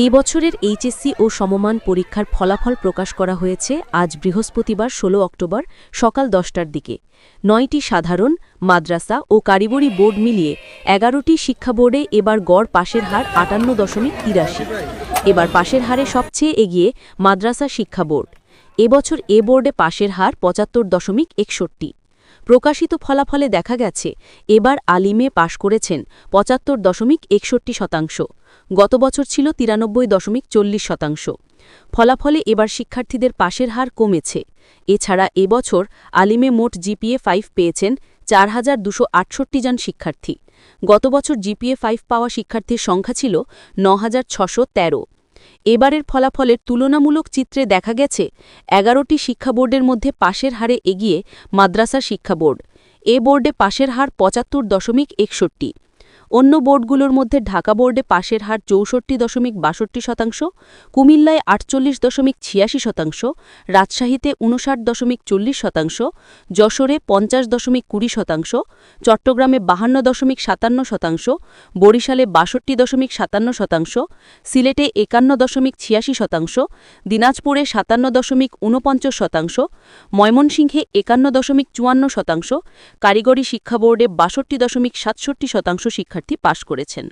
এই বছরের এইচএসসি ও সমমান পরীক্ষার ফলাফল প্রকাশ করা হয়েছে আজ বৃহস্পতিবার ১৬ অক্টোবর সকাল ১০টার দিকে। ৯টি সাধারণ, মাদ্রাসা ও কারিগরি বোর্ড মিলিয়ে ১১টি শিক্ষা বোর্ডে এবার গড় পাশের হার ৫৮.৮৩। এবার পাশের হারে সবচেয়ে এগিয়ে মাদ্রাসা শিক্ষা বোর্ড। এবছর এ বোর্ডে পাশের হার ৭৫.৬১। প্রকাশিত ফলাফলে দেখা গেছে এবার আলিমে পাশ করেছেন ৭৫.৬১%। গত বছর ছিল ৯৩.৪০%। ফলাফলে এবার শিক্ষার্থীদের পাশের হার কমেছে। এছাড়া এবছর আলিমে মোট জিপিএ ৫ পেয়েছেন ৪,২৬৮ জন শিক্ষার্থী। গত বছর জিপিএ ৫ পাওয়া শিক্ষার্থীর সংখ্যা ছিল ৯,৬১৩। এবারের ফলাফলের তুলনামূলক চিত্রে দেখা গেছে ১১টি শিক্ষা বোর্ডের মধ্যে পাশের হারে এগিয়ে মাদ্রাসা শিক্ষা বোর্ড। এ বোর্ডে পাশের হার ৭৫.৬১। অন্য বোর্ডগুলোর মধ্যে ঢাকা বোর্ডে পাশের হার ৬৪.৬২%, কুমিল্লায় ৪৮.৮৬%, রাজশাহীতে ৫৯.৪০%, যশোরে ৫০.২০%, চট্টগ্রামে ৫২.৫৭%, বরিশালে ৬২.৫৭%, সিলেটে ৫১.৮৬%, দিনাজপুরে ৫৭.৪৯%, ময়মনসিংহে ৫১.৫৪%, কারিগরি শিক্ষা বোর্ডে ৬২.৬৭% শিক্ষার্থী পাশ করেছেন।